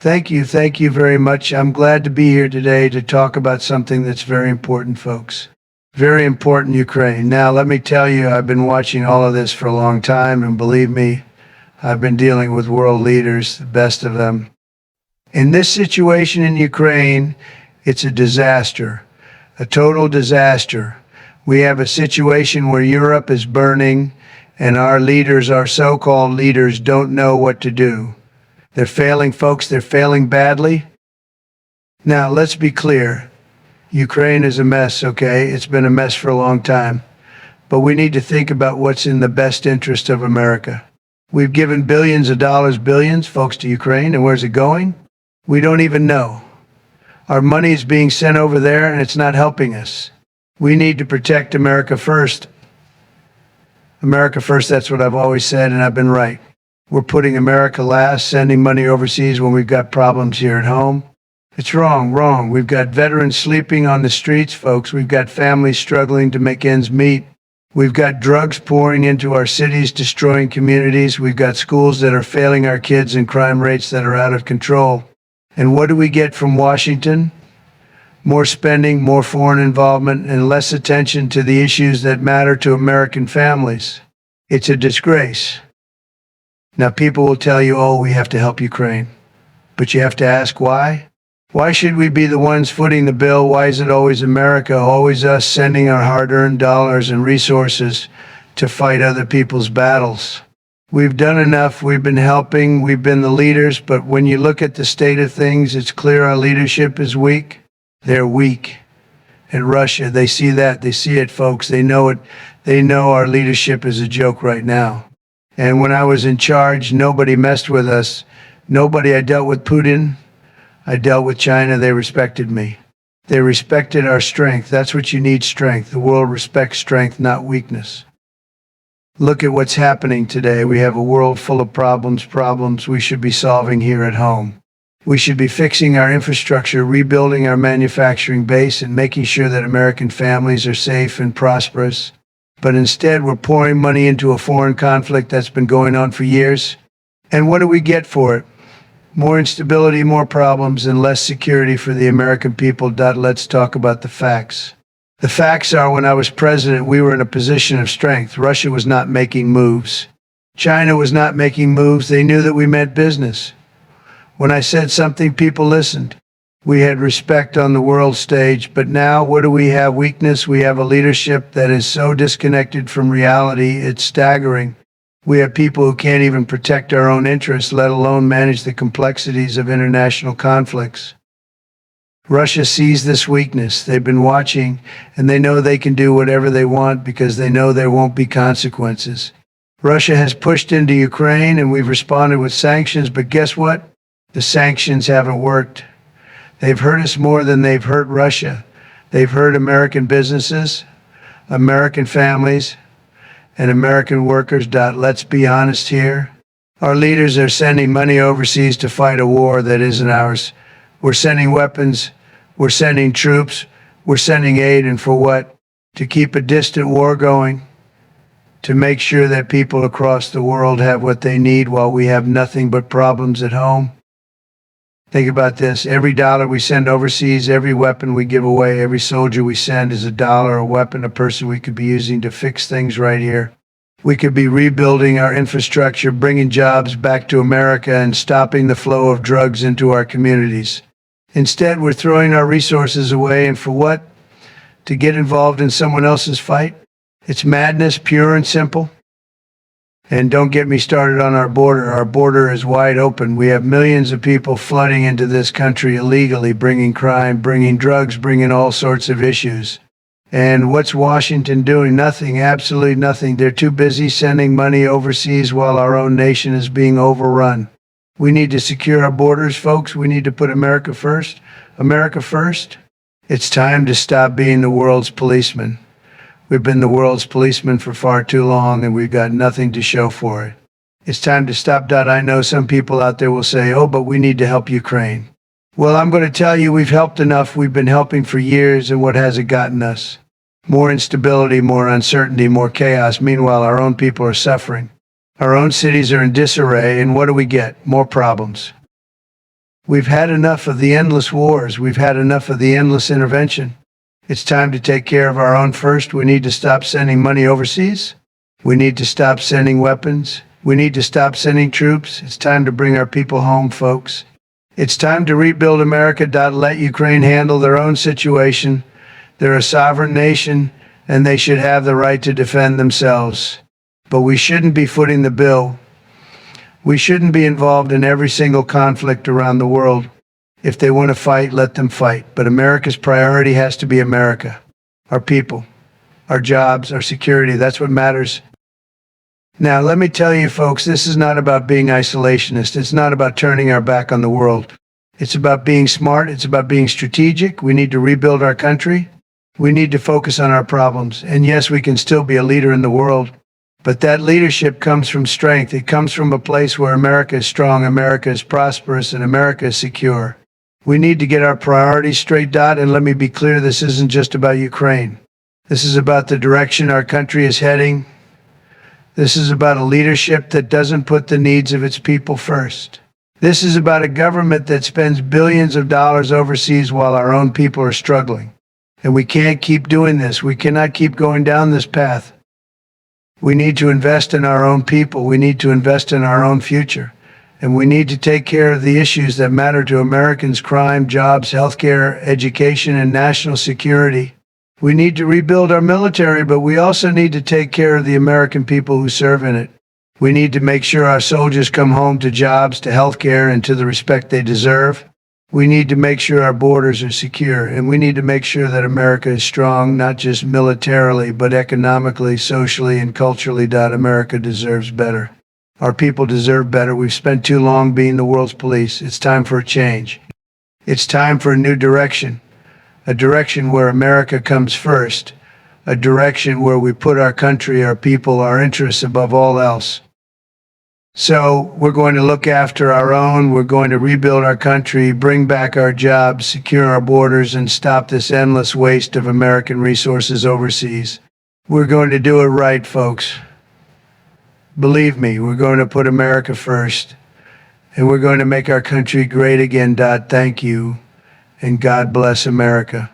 Thank you very much. I'm glad to be here today to talk about something that's very important, folks. Very important, Ukraine. Now, let me tell you, I've been watching all of this for a long time, and believe me, I've been dealing with world leaders, the best of them. In this situation in Ukraine, it's a disaster, a total disaster. We have a situation where Europe is burning, and our leaders, our so-called leaders, don't know what to do. They're failing, folks. They're failing badly. Now, let's be clear. Ukraine is a mess, okay? It's been a mess for a long time. But we need to think about what's in the best interest of America. We've given billions of dollars, billions, folks, to Ukraine, and where's it going? We don't even know. Our money is being sent over there, and it's not helping us. We need to protect America first. America first, that's what I've always said, and I've been right. We're putting America last, sending money overseas when we've got problems here at home. It's wrong. We've got veterans sleeping on the streets, folks. We've got families struggling to make ends meet. We've got drugs pouring into our cities, destroying communities. We've got schools that are failing our kids and crime rates that are out of control. And what do we get from Washington? More spending, more foreign involvement, and less attention to the issues that matter to American families. It's a disgrace. Now, people will tell you, oh, we have to help Ukraine. But you have to ask why? Why should we be the ones footing the bill? Why is it always America, always us sending our hard-earned dollars and resources to fight other people's battles? We've done enough. We've been helping. We've been the leaders. But when you look at the state of things, it's clear our leadership is weak. They're weak. In Russia, they see that. They see it, folks. They know it. They know our leadership is a joke right now. And when I was in charge, nobody messed with us. I dealt with Putin. I dealt with China. They respected me. They respected our strength. That's what you need, strength. The world respects strength, not weakness. Look at what's happening today. We have a world full of problems we should be solving here at home. We should be fixing our infrastructure, rebuilding our manufacturing base, and making sure that American families are safe and prosperous. But instead, we're pouring money into a foreign conflict that's been going on for years. And what do we get for it? More instability, more problems, and less security for the American people. Let's talk about the facts. The facts are, when I was president, we were in a position of strength. Russia was not making moves. China was not making moves. They knew that we meant business. When I said something, people listened. We had respect on the world stage, but now what do we have? Weakness. We have a leadership that is so disconnected from reality, it's staggering. We have people who can't even protect our own interests, let alone manage the complexities of international conflicts. Russia sees this weakness. They've been watching, and they know they can do whatever they want because they know there won't be consequences. Russia has pushed into Ukraine, and we've responded with sanctions, but guess what? The sanctions haven't worked. They've hurt us more than they've hurt Russia. They've hurt American businesses, American families, and American workers. Let's be honest here. Our leaders are sending money overseas to fight a war that isn't ours. We're sending weapons, we're sending troops, we're sending aid, and for what? To keep a distant war going, to make sure that people across the world have what they need while we have nothing but problems at home. Think about this. Every dollar we send overseas, every weapon we give away, every soldier we send is a dollar, a weapon, a person we could be using to fix things right here. We could be rebuilding our infrastructure, bringing jobs back to America, and stopping the flow of drugs into our communities. Instead, we're throwing our resources away, and for what? To get involved in someone else's fight? It's madness, pure and simple. And don't get me started on our border. Our border is wide open. We have millions of people flooding into this country illegally, bringing crime, bringing drugs, bringing all sorts of issues. And what's Washington doing? Nothing, absolutely nothing. They're too busy sending money overseas while our own nation is being overrun. We need to secure our borders, folks. We need to put America first. America first. It's time to stop being the world's policeman. We've been the world's policeman for far too long, and we've got nothing to show for it. It's time to stop. I know some people out there will say, oh, but we need to help Ukraine. Well, I'm going to tell you, we've helped enough. We've been helping for years, and what has it gotten us? More instability, more uncertainty, more chaos. Meanwhile, our own people are suffering. Our own cities are in disarray, and what do we get? More problems. We've had enough of the endless wars. We've had enough of the endless intervention. It's time to take care of our own first. We need to stop sending money overseas. We need to stop sending weapons. We need to stop sending troops. It's time to bring our people home, folks. It's time to rebuild America. Let Ukraine handle their own situation. They're a sovereign nation, and they should have the right to defend themselves. But we shouldn't be footing the bill. We shouldn't be involved in every single conflict around the world. If they want to fight, let them fight. But America's priority has to be America, our people, our jobs, our security. That's what matters. Now, let me tell you, folks, this is not about being isolationist. It's not about turning our back on the world. It's about being smart. It's about being strategic. We need to rebuild our country. We need to focus on our problems. And yes, we can still be a leader in the world. But that leadership comes from strength. It comes from a place where America is strong, America is prosperous, and America is secure. We need to get our priorities straight, and let me be clear, this isn't just about Ukraine. This is about the direction our country is heading. This is about a leadership that doesn't put the needs of its people first. This is about a government that spends billions of dollars overseas while our own people are struggling. And we can't keep doing this. We cannot keep going down this path. We need to invest in our own people. We need to invest in our own future. And we need to take care of the issues that matter to Americans: crime, jobs, healthcare, education, and national security. We need to rebuild our military, but we also need to take care of the American people who serve in it. We need to make sure our soldiers come home to jobs, to healthcare, and to the respect they deserve. We need to make sure our borders are secure, and we need to make sure that America is strong, not just militarily, but economically, socially, and culturally. America deserves better. Our people deserve better. We've spent too long being the world's police. It's time for a change. It's time for a new direction. A direction where America comes first. A direction where we put our country, our people, our interests above all else. So we're going to look after our own, we're going to rebuild our country, bring back our jobs, secure our borders, and stop this endless waste of American resources overseas. We're going to do it right, folks. Believe me, we're going to put America first, and we're going to make our country great again. Thank you, and God bless America.